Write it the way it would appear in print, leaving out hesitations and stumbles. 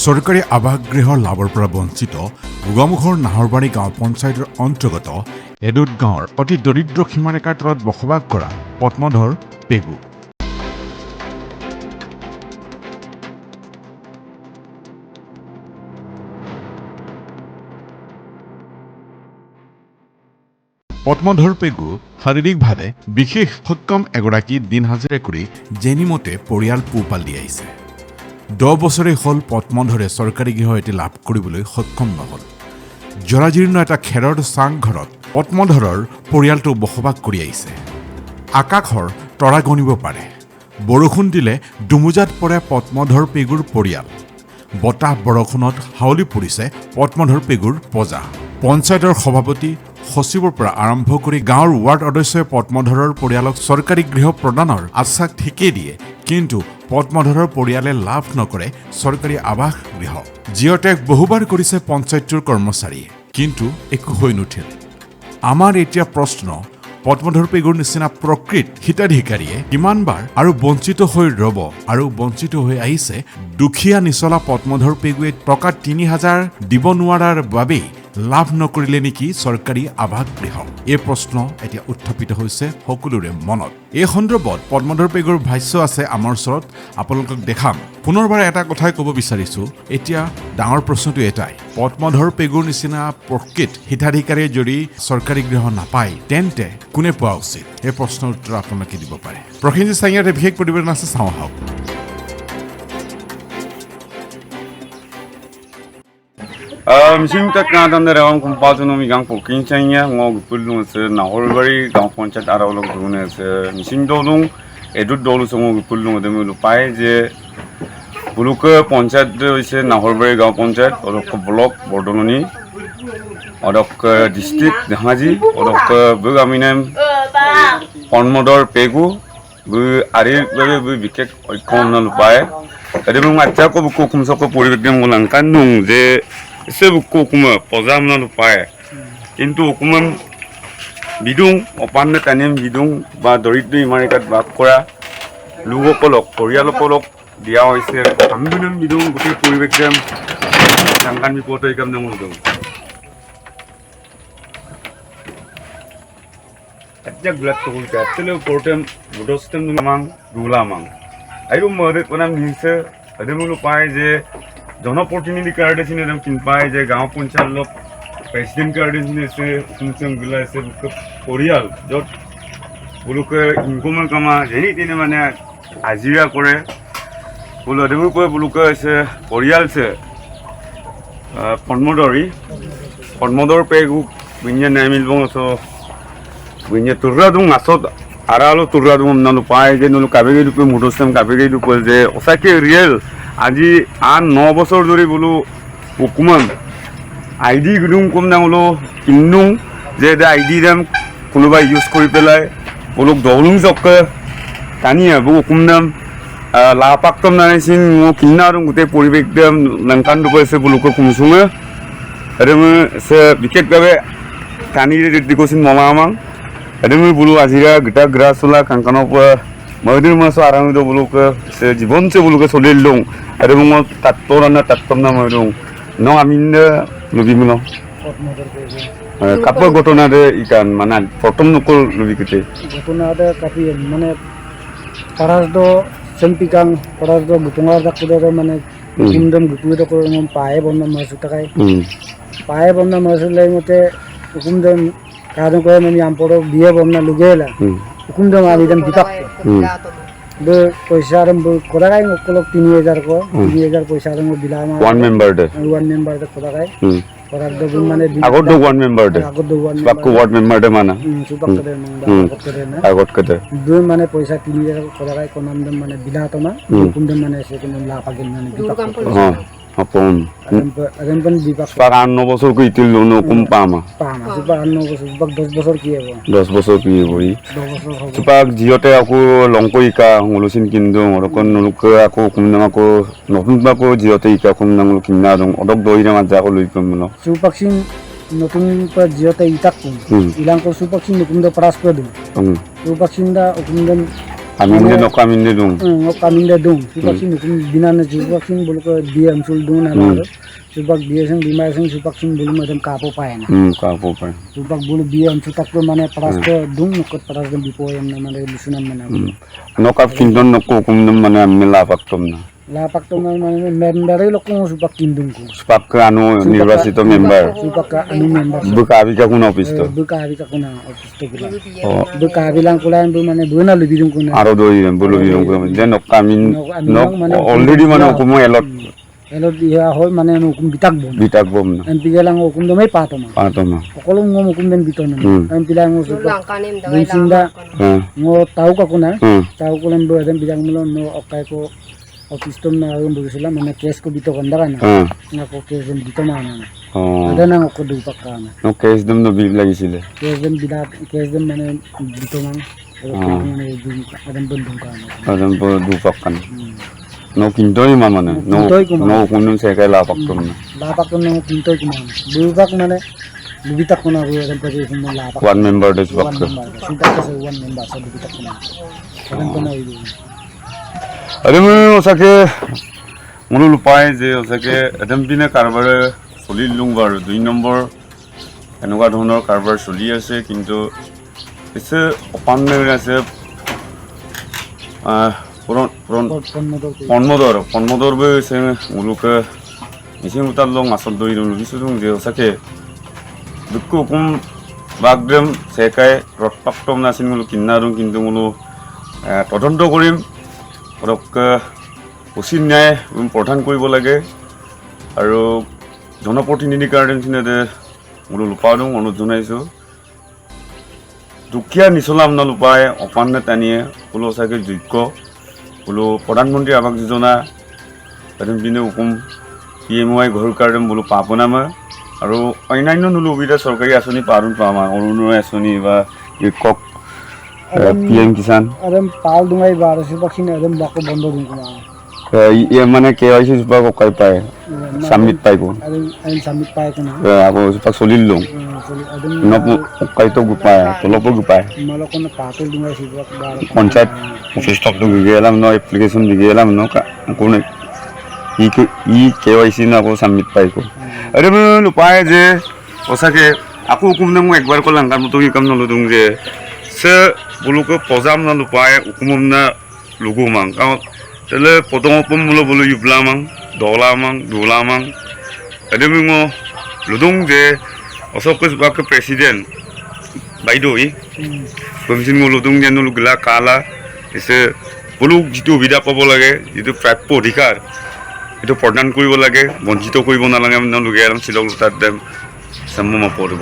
চৰকাৰী আৱাসগৃহৰ লাভৰ পৰা বঞ্চিত গোগামুখৰ নাহৰবাৰী গাঁও পঞ্চায়তৰ অন্তৰ্গত এডুত গাঁৱৰ অতি দৰিদ্ৰ সীমাৰেখাৰ তলত বসবাস কৰা পদ্মধৰ পেগু। পদ্মধৰ পেগু শাৰীৰিকভাৱে বিশেষ সক্ষম এগৰাকী দিন হাজিৰা কৰি যেনিমতে পৰিয়াল পোহপাল দি আহিছে। 10 বছৰে হ'ল পদ্মধৰে চৰকাৰী গৃহ এটি লাভ কৰিবলৈ সক্ষম নহল। জৰাজীৰ্ণ এটা খেৰৰ চাংঘৰত পদ্মধৰৰ পৰিয়ালটো বসবাস কৰি আহিছে। আকাশৰ তৰা গণিব পাৰে। বৰষুণ দিলে দুমোজাত পৰে পদ্মধৰ পেগুৰ পৰিয়াল। বতাহ বৰষুণত হাউলি পৰিছে পদ্মধৰ পেগুৰ পজা। পঞ্চায়তৰ সভাপতি সচিবৰ পৰা আৰম্ভ কৰি গাঁৱৰ ৱাৰ্ড সদস্যই পদ্মধৰৰ পৰিয়ালক চৰকাৰী গৃহ প্ৰদানৰ আশ্বাস ঠিকেই দিয়ে, কিন্তু পদ্মধৰৰ পৰিয়ালে লাভ নকৰে চৰকাৰী আৱাস গৃহ। জিঅ'টেক বহুবাৰ কৰিছে পঞ্চায়তৰ কৰ্মচাৰীয়ে, কিন্তু একো হৈ নুঠিল। আমাৰ এতিয়া প্ৰশ্ন, পদ্মধৰ পেগুৰ নিচিনা প্ৰকৃত হিতাধিকাৰীয়ে কিমানবাৰ আৰু বঞ্চিত হৈ ৰব আৰু বঞ্চিত হৈ আহিছে। দুখীয়া নিচলা পদ্মধৰ পেগুৱে টকা 3000 দিব নোৱাৰাৰ বাবেই লাভ নকৰিলে নেকি চৰকাৰী আৱাস গৃহ? এই প্ৰশ্ন এতিয়া উত্থাপিত হৈছে সকলোৰে মনত। এই সন্দৰ্ভত পদ্মধৰ পেগুৰ ভাষ্য আছে আমাৰ ওচৰত, আপোনালোকক দেখাম। পুনৰবাৰ এটা কথাই ক'ব বিচাৰিছো, এতিয়া ডাঙৰ প্ৰশ্নটো এটাই, পদ্মধৰ পেগুৰ নিচিনা প্ৰকৃত হিতাধিকাৰীয়ে যদি চৰকাৰী গৃহ নাপায় তেন্তে কোনে পোৱা উচিত? এই প্ৰশ্নৰ উত্তৰ আপোনালোকে দিব পাৰে। প্ৰসেনজিৎ চাঙিয়াৰ বিশেষ প্ৰতিবেদন আছে, চাওঁ আহক। Missing tak na dan dari orang kumpul tu nomi gang pokin cahaya ngau gupul se Naholbari gang ponsat ada orang tu se missing dolung edut dolu semua gupul demi lupai je bulu ke ponsat se Naholbari gang ponsat orang ke blok Bordoloni orang ke distrik Dhangaji orang ke bergaminem Pondmodor Pegu ber arir ber biket ikon na lupai. Jadi mengajar ko buku kumsok ko puri bikin mulangkan nung je se buku kuma pozam na lupai. Kintu hukuman bidung opan na tanem bidung ba doritdo imarikat bak kora lugo polok korealo polok dia hoise ambinam bidung buku puri bikin sangkan mi foto ikam na mulung. Ajak belat ko kulka tele portem budostem mang dula mang. Ayo mode konam hinse ade mulu pai je জনপ্রতিনিধি card আছে এরকম কিন পায় যে গাঁও পঞ্চায়েত লোক president card আছে কুমচং গুলা আছে পরিয়াল যত বুলুকে ইনকাম কামা যেনি তেনে মানে হাজিরা করে বুলু দেবুর পরে বুলুকে আছে পরিয়াল আছে পদ্মধর পেগু বিঞ্জা নামিল বংস বিঞ্জা তুররা দুং আসত আরালো তুররা দুং নালু পায় যে নলু কাবেগে দুপে মুডোসম কাবেগে দুপে যে ওসাকে রিয়েল আজি 8-9 বছর ধরে বলো হুকুমান আইডি গুদুং কম দাম হলো কিনুং যে আইডি দাম কোনোবাই ইউজ করে পেলায় বলো দৌলুং চক্কে টানিয়ে বো হুকুম দাম লাপাক্তম নাইছিন কিনা আর গোটে পরিবেশ দাম লঙ্কান দুপেছে বলোকে কুমসুঙে এরমে সে বিশেষভাবে টানি দিকোসিন মামা আমাং এরমে বলো আজিরা গিটা গ্রাসলা কাঙ্কানোর পর মহিদির মাসও আরামিত বলোকে সে জীবন সে বলোকে চলিল দং আর তাত্তর না মহিদং ন আমি লুবিমুল কাপড় ঘটনা দে ইকান মানে প্রথম নকল লুবি কেটে ঘটনা দে কাপি মানে পারাসদ সেম্পিকাং পারাসদ গুটুঙার দাকুদে মানে কুমদম গুকুইদ করে পায়ে বন্ধ মাসু টাকাই পায়ে বন্ধ মাসু লাই মতে কুমদম কারণ করে আমি আমপড় বিয়ে বন্ধ লুগেলা কুমদম আলিদম বিপাক পয়সা আরম্ভ করা গাই মকলক 3000 কো 3000 পয়সা আরম্ভ দিলাম ওয়ান মেম্বার দে করা গাই করার দব মানে আগত দো ওয়ান মেম্বার দে বাকু ওয়ার্ড মেম্বার দে মানা সুপাক করে না আগত কতে দুই মানে পয়সা 3000 করা গাই কোন নাম মানে বিলাতমা কুমদম মানে সে কোন লাভ আগেল মানে বিপাক হ্যাঁ আপন আরেমপন বিপাক পাক 9 বছর কই তিল নো কুম পামা সুপাক 9 বছর সুপাক 10 বছর কি হবো 10 বছর কি হবই 10 বছর হবে সুপাক জিওতে আকো লংকইকা হলুসিন কিন্দো রকন নুলুকে আকো কুমনামাকো নতুন বাকো জিওতে ইকা কুমনামুল কিন্না দং অদক দইরা মাজা কো লই কমনো সুপাক সিং নতুন পর জিওতে ইতাক কুম ইলাঙ্কো সুপাক সিং কুমদো প্রাস করে দিন সুপাক Singda কুমদম Amin no kami ni dong. kaminda dong supak sin hukum binan supak sin bulu ko dia amsul dong na supak dia sang bima sang supak sin bulu madam kapo pa na Kapo pa. supak bulu dia am sutak ko mane paras ko dong nokot paras dong bipo yam na mane lusunan mana No kap kindon no ko kum nam mana milapak tom na. lapak to mane member lo ko supak kindung ko Sepak ke anu university member. supak ka anu member Buka abi ka kuna office to. buka abi ka kuna office to gula buka abi lang kulan bu mane buna lebidung kuna Aro do yun bulu yun ko. Then no kami no already mana ko mo elot elo dia hol mane no kum bitak bom bitak bom na. ang pigalang hukum do may pato ma Pato ma. Okolong mo hukum den bito na ang pilang mo supak kanim dawai Sinda ngo tahu ka kuna Hmm. tahu ko lang do adam bilang mo no okay ko office tom na yung bugo sila mana case ko bito kanda kana nga ko case den bito mana Oh. ada nang ako dupak kana No case dum no big lagi sila. case den bidak case den mana bito man adam bendung kana Adam po dupak kan. No kintoy mama na. No Kintoy ko, mama. no kunun sa kay lapak tom na. lapak ko nang pintoy ko man dupak mana lubitak ko na ko adam pati mo lapak One member des one bakka. member sinta ko sa one member sa lubitak ko na adam ko na ilu Adam osake mulu lupai je osake adam bina karbar solil lungbar 2 number এনেকুৱা ধৰণৰ কাৰবাৰ চলি আছে কিন্তু এসে অপান্নে আছে পুরন পুরন পনমদর বে সে মুলুকে এসে উতালং আসল দই দং বিসুদং যে ওসাকে দুকু কুম বাগদ্রম সেকাই রটপাক্তম নাসিন মুলু কিন্নারুং কিন্তু মুলু তদন্ত কৰিম ওৰক উচিত ন্যায় প্ৰদান কৰিব লাগে আৰু জনপ্ৰতিনিধিৰ কাৰণে সিনে মুলু লুপাদং অনুৰোধ জনাইছোঁ দুখীয়া নিচলাম ন লুপাই অপান্নে টানিয়ে বোলো চাগে যোগ্য বোলো প্ৰধানমন্ত্ৰী আৱাস যোজনা এদিন দিনে হুকুম PMY ঘৰ কাৰণে বোলো পাপনামা আৰু অন্যান্য নুলু সুবিধা চৰকাৰী আঁচনি পাৰোঁ পামা অৰুণোদয় আঁচনি বা কৃষক PM Kisan adam pal dungai bar supak sin adam bako bondo dung kuma মানে KYC সুপাক কই পায় সাবমিট পাইব adam samit pai kuna আকৌ সুপাক চলিল লওঁ adam নপ কাইতো গুপায় তলপ গুপায় malakon na patul dungai supak bar panchayat office তক গেলাম ন এপ্লিকেশন গেলাম ন কোন ই KYC না আকৌ সাবমিট পাইব আরে লুপায় যে ওসাকে আকৌ হুকুম না মই একবার কলাম কাম তো কাম নলদুং যে সে বুলুকে পজাম না লুপায় হুকুম না লুগু মাং কারণ তাহলে প্রথম বলো বলো ইউবলামাং দলামাং দুলামাং আরে মো লুদুং যে অশোক বাক প্রেসিডেন্ট বাইদই কমিশন লুদুং যে নুলুগলা কালা এসে বুলুক যিটো সুবিধা পাব লাগে যিটো প্ৰাপ্য অধিকাৰ এইটো প্ৰদান কৰিব লাগে বঞ্চিত কৰিব নালাগে নুলুগে শিলক তাত চাম পৰিব